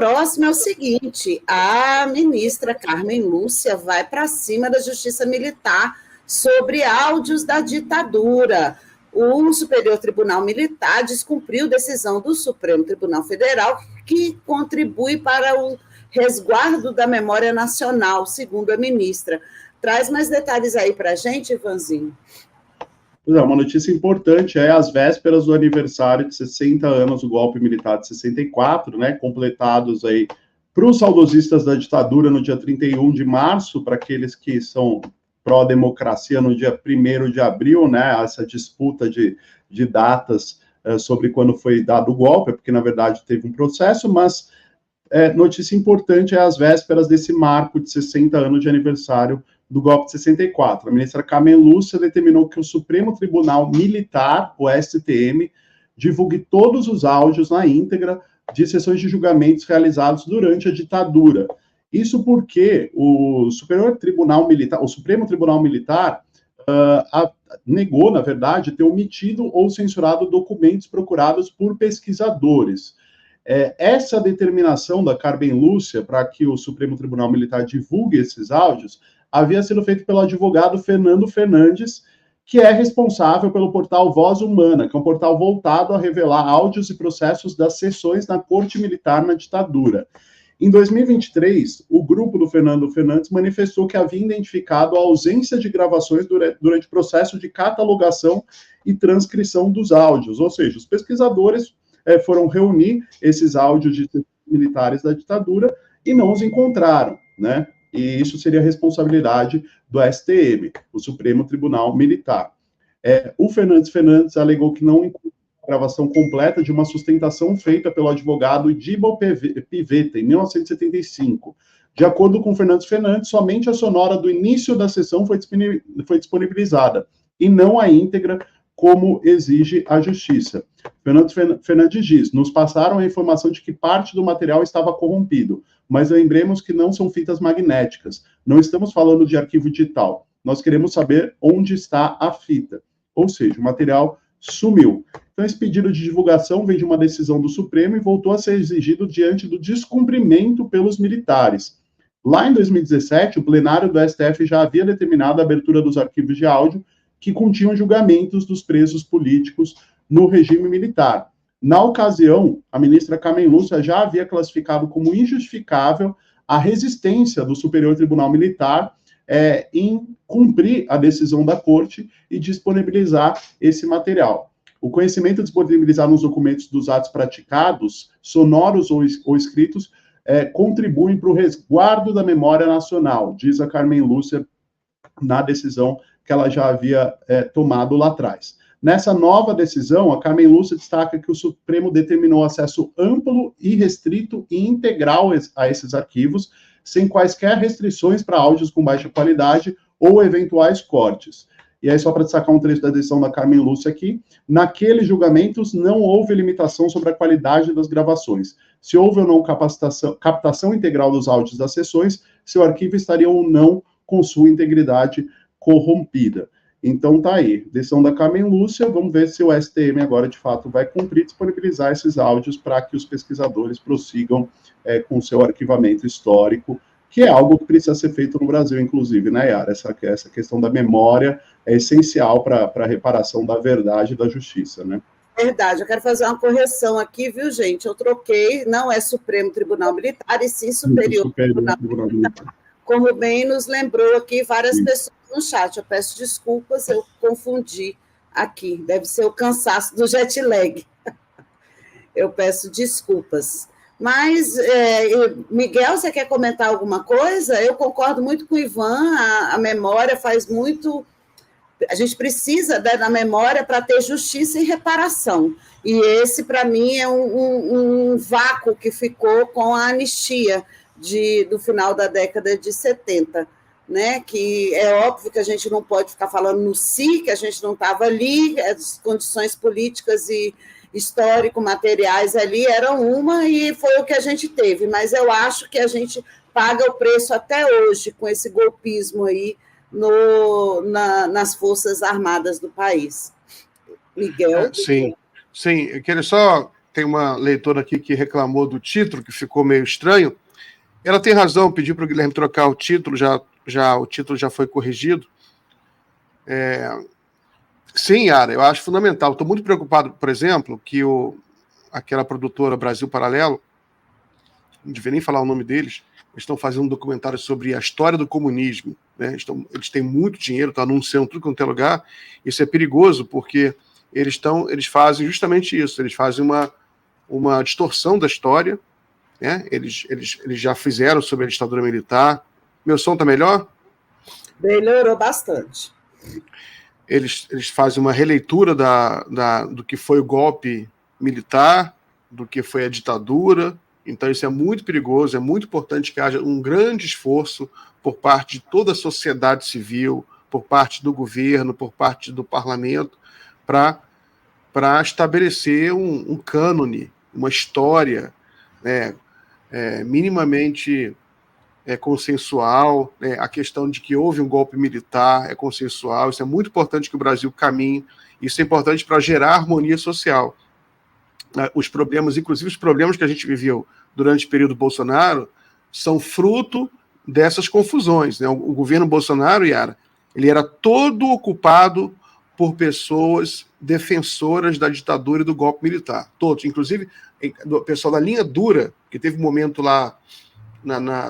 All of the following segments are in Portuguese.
próxima é o seguinte: a ministra Carmen Lúcia vai para cima da Justiça Militar sobre áudios da ditadura. O Superior Tribunal Militar descumpriu decisão do Supremo Tribunal Federal que contribui para o resguardo da memória nacional, segundo a ministra. Traz mais detalhes aí para a gente, Ivanzinho. Uma notícia importante, às vésperas do aniversário de 60 anos do golpe militar de 64, né, completados aí para os saudosistas da ditadura no dia 31 de março, para aqueles que são pró-democracia no dia 1º de abril, né, essa disputa de datas sobre quando foi dado o golpe, porque na verdade teve um processo, mas notícia importante, às vésperas desse marco de 60 anos de aniversário do golpe de 64. A ministra Carmen Lúcia determinou que o Supremo Tribunal Militar, o STM, divulgue todos os áudios na íntegra de sessões de julgamentos realizados durante a ditadura. Isso porque o Supremo Tribunal Militar negou, na verdade, ter omitido ou censurado documentos procurados por pesquisadores. Essa determinação da Carmen Lúcia para que o Supremo Tribunal Militar divulgue esses áudios havia sido feito pelo advogado Fernando Fernandes, que é responsável pelo portal Voz Humana, que é um portal voltado a revelar áudios e processos das sessões na Corte Militar na ditadura. Em 2023, o grupo do Fernando Fernandes manifestou que havia identificado a ausência de gravações durante o processo de catalogação e transcrição dos áudios, ou seja, os pesquisadores foram reunir esses áudios de militares da ditadura e não os encontraram, né? E isso seria responsabilidade do STM, o Supremo Tribunal Militar. O Fernandes alegou que não incluiu a gravação completa de uma sustentação feita pelo advogado Dibal Pivetta, em 1975. De acordo com Fernandes, somente a sonora do início da sessão foi disponibilizada, e não a íntegra, como exige a Justiça. Fernandes diz: nos passaram a informação de que parte do material estava corrompido, mas lembremos que não são fitas magnéticas, não estamos falando de arquivo digital, nós queremos saber onde está a fita, ou seja, o material sumiu. Então, esse pedido de divulgação veio de uma decisão do Supremo e voltou a ser exigido diante do descumprimento pelos militares. Lá em 2017, o plenário do STF já havia determinado a abertura dos arquivos de áudio que continham julgamentos dos presos políticos no regime militar. Na ocasião, a ministra Carmen Lúcia já havia classificado como injustificável a resistência do Superior Tribunal Militar em cumprir a decisão da Corte e disponibilizar esse material. O conhecimento disponibilizado nos documentos dos atos praticados, sonoros ou escritos, contribuem para o resguardo da memória nacional, diz a Carmen Lúcia na decisão que ela já havia tomado lá atrás. Nessa nova decisão, a Carmen Lúcia destaca que o Supremo determinou acesso amplo, irrestrito e integral a esses arquivos, sem quaisquer restrições para áudios com baixa qualidade ou eventuais cortes. E aí, só para destacar um trecho da decisão da Carmen Lúcia aqui, naqueles julgamentos não houve limitação sobre a qualidade das gravações. Se houve ou não captação integral dos áudios das sessões, seu arquivo estaria ou não com sua integridade corrompida. Então tá aí, decisão da Carmen Lúcia, vamos ver se o STM agora de fato vai cumprir, disponibilizar esses áudios para que os pesquisadores prossigam com seu arquivamento histórico, que é algo que precisa ser feito no Brasil, inclusive, né, Yara? Essa questão da memória é essencial para a reparação da verdade e da justiça, né? Verdade, eu quero fazer uma correção aqui, viu, gente? Eu troquei, não é Supremo Tribunal Militar, e sim Superior Tribunal Militar. Como bem nos lembrou aqui várias pessoas no chat. Eu peço desculpas, eu confundi aqui. Deve ser o cansaço do jet lag. Eu peço desculpas. Mas, Miguel, você quer comentar alguma coisa? Eu concordo muito com o Ivan, a memória faz muito... A gente precisa da memória para ter justiça e reparação. E esse, para mim, é um vácuo que ficou com a anistia do final da década de 70, né? Que é óbvio que a gente não pode ficar falando no si, que a gente não estava ali, as condições políticas e histórico-materiais ali eram uma, e foi o que a gente teve, mas eu acho que a gente paga o preço até hoje com esse golpismo aí nas Forças Armadas do país. Miguel? Sim, eu queria só tem uma leitora aqui que reclamou do título, que ficou meio estranho. Ela tem razão, pediu para o Guilherme trocar o título, o título já foi corrigido. Sim, Yara, eu acho fundamental. Estou muito preocupado, por exemplo, que aquela produtora Brasil Paralelo, não devia nem falar o nome deles, eles estão fazendo um documentário sobre a história do comunismo, né? Eles têm muito dinheiro, estão anunciando tudo quanto é lugar. Isso é perigoso, porque eles fazem justamente isso, eles fazem uma distorção da história, né? Eles já fizeram sobre a ditadura militar. Meu som está melhor? Melhorou bastante. Eles fazem uma releitura do que foi o golpe militar, do que foi a ditadura. Então isso é muito perigoso, é muito importante que haja um grande esforço por parte de toda a sociedade civil, por parte do governo, por parte do parlamento, para estabelecer um cânone, uma história, né, minimamente consensual, né? A questão de que houve um golpe militar é consensual, isso é muito importante que o Brasil caminhe, isso é importante para gerar harmonia social. Os problemas, inclusive os problemas que a gente viveu durante o período Bolsonaro, são fruto dessas confusões, né? O governo Bolsonaro, Yara, ele era todo ocupado por pessoas defensoras da ditadura e do golpe militar, todos, inclusive o pessoal da linha dura, que teve um momento lá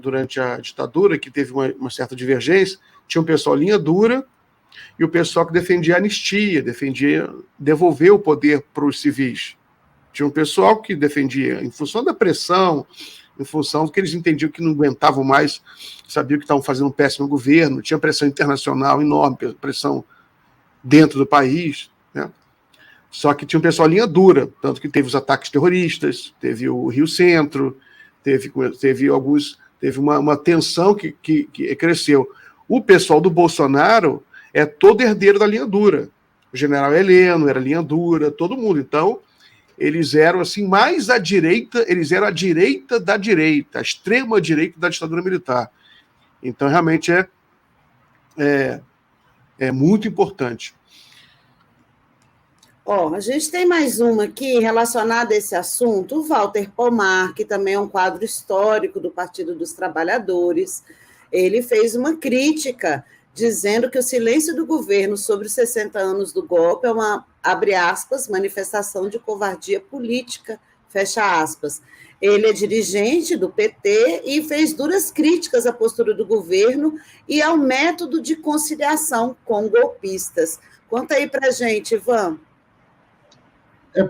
durante a ditadura, que teve uma certa divergência, tinha um pessoal linha dura e o pessoal que defendia a anistia, defendia devolver o poder para os civis. Tinha um pessoal que defendia, em função da pressão, em função do que eles entendiam que não aguentavam mais, sabiam que estavam fazendo um péssimo governo, tinha pressão internacional enorme, pressão dentro do país, né? Só que tinha um pessoal linha dura, tanto que teve os ataques terroristas, teve o Rio Centro, teve uma tensão que cresceu. O pessoal do Bolsonaro é todo herdeiro da linha dura. O general Heleno era linha dura, todo mundo. Então, eles eram assim mais à direita, eles eram a direita da direita, a extrema direita da ditadura militar. Então, realmente é muito importante. A gente tem mais uma aqui relacionada a esse assunto, o Walter Pomar, que também é um quadro histórico do Partido dos Trabalhadores. Ele fez uma crítica dizendo que o silêncio do governo sobre os 60 anos do golpe é uma, abre aspas, manifestação de covardia política, fecha aspas. Ele é dirigente do PT e fez duras críticas à postura do governo e ao método de conciliação com golpistas. Conta aí para a gente, Ivan.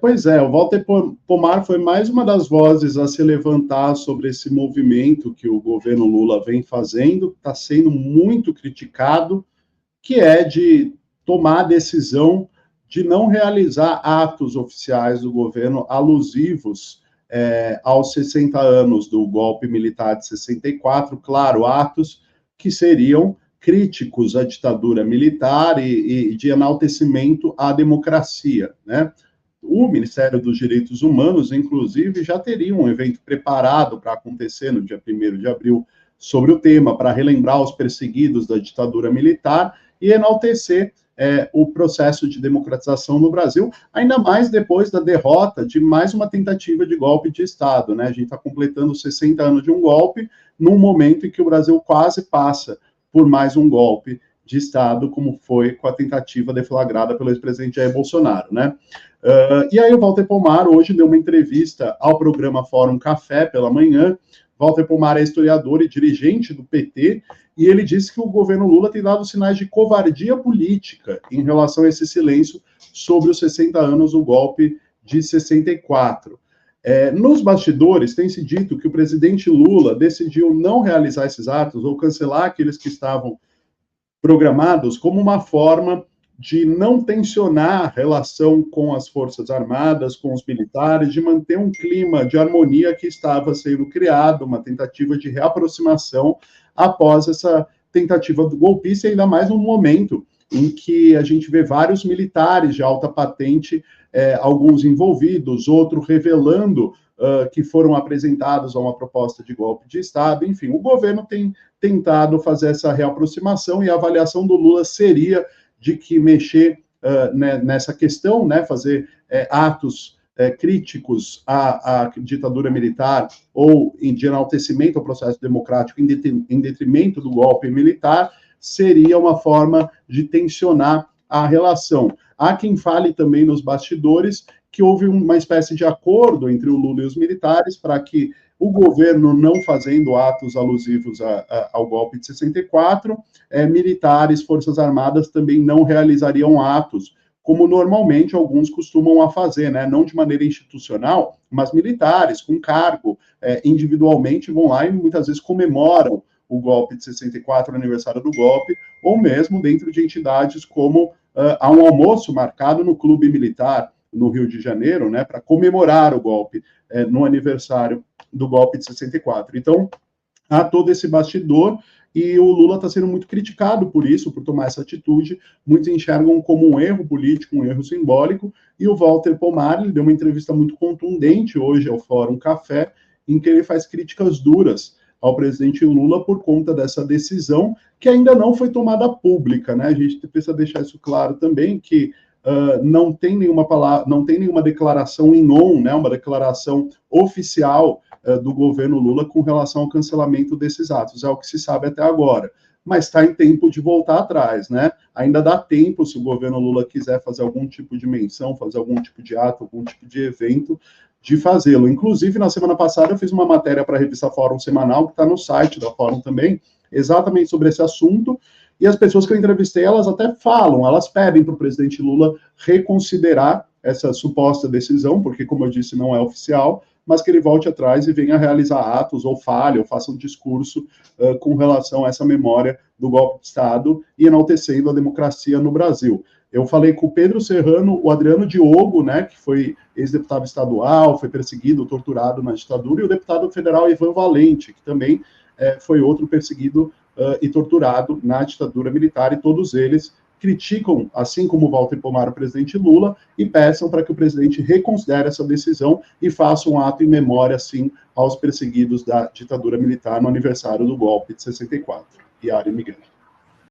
Pois é, o Walter Pomar foi mais uma das vozes a se levantar sobre esse movimento que o governo Lula vem fazendo, que está sendo muito criticado, que é de tomar a decisão de não realizar atos oficiais do governo alusivos aos 60 anos do golpe militar de 64, claro, atos que seriam críticos à ditadura militar e de enaltecimento à democracia, né? O Ministério dos Direitos Humanos, inclusive, já teria um evento preparado para acontecer no dia 1º de abril sobre o tema, para relembrar os perseguidos da ditadura militar e enaltecer o processo de democratização no Brasil, ainda mais depois da derrota de mais uma tentativa de golpe de Estado, né? A gente está completando 60 anos de um golpe, num momento em que o Brasil quase passa por mais um golpe de Estado, como foi com a tentativa deflagrada pelo ex-presidente Jair Bolsonaro, né? E aí o Walter Pomar hoje deu uma entrevista ao programa Fórum Café pela manhã. Walter Pomar é historiador e dirigente do PT, e ele disse que o governo Lula tem dado sinais de covardia política em relação a esse silêncio sobre os 60 anos do golpe de 64. Nos bastidores, tem se dito que o presidente Lula decidiu não realizar esses atos ou cancelar aqueles que estavam programados como uma forma de não tensionar a relação com as Forças Armadas, com os militares, de manter um clima de harmonia que estava sendo criado, uma tentativa de reaproximação após essa tentativa do golpista, ainda mais no momento em que a gente vê vários militares de alta patente, alguns envolvidos, outros revelando que foram apresentados a uma proposta de golpe de Estado. Enfim, o governo tem tentado fazer essa reaproximação e a avaliação do Lula seria de que mexer nessa questão, né, fazer atos críticos à ditadura militar ou de enaltecimento ao processo democrático em detrimento do golpe militar, seria uma forma de tensionar a relação. Há quem fale também nos bastidores que houve uma espécie de acordo entre o Lula e os militares para que o governo, não fazendo atos alusivos ao golpe de 64, militares, forças armadas também não realizariam atos, como normalmente alguns costumam a fazer, né? Não de maneira institucional, mas militares, com cargo, individualmente vão lá e muitas vezes comemoram o golpe de 64, o aniversário do golpe, ou mesmo dentro de entidades como há um almoço marcado no Clube Militar, no Rio de Janeiro, né, para comemorar o golpe no aniversário do golpe de 64. Então, há todo esse bastidor, e o Lula está sendo muito criticado por isso, por tomar essa atitude. Muitos enxergam como um erro político, um erro simbólico, e o Walter Pomar ele deu uma entrevista muito contundente hoje ao Fórum Café, em que ele faz críticas duras ao presidente Lula por conta dessa decisão, que ainda não foi tomada pública, né? A gente precisa deixar isso claro também, que não tem nenhuma declaração em non, né? Uma declaração oficial do governo Lula com relação ao cancelamento desses atos. É o que se sabe até agora. Mas está em tempo de voltar atrás, né? Ainda dá tempo, se o governo Lula quiser fazer algum tipo de menção, fazer algum tipo de ato, algum tipo de evento, de fazê-lo. Inclusive, na semana passada, eu fiz uma matéria para a revista Fórum Semanal, que está no site da Fórum também, exatamente sobre esse assunto, e as pessoas que eu entrevistei, elas até falam, elas pedem para o presidente Lula reconsiderar essa suposta decisão, porque, como eu disse, não é oficial, mas que ele volte atrás e venha realizar atos, ou fale, ou faça um discurso com relação a essa memória do golpe de Estado e enaltecendo a democracia no Brasil. Eu falei com o Pedro Serrano, o Adriano Diogo, né, que foi ex-deputado estadual, foi perseguido, torturado na ditadura, e o deputado federal Ivan Valente, que também foi outro perseguido e torturado na ditadura militar, e todos eles criticam, assim como Walter Pomar, o presidente Lula, e peçam para que o presidente reconsidere essa decisão e faça um ato em memória, assim, aos perseguidos da ditadura militar no aniversário do golpe de 64. Yara e Miguel.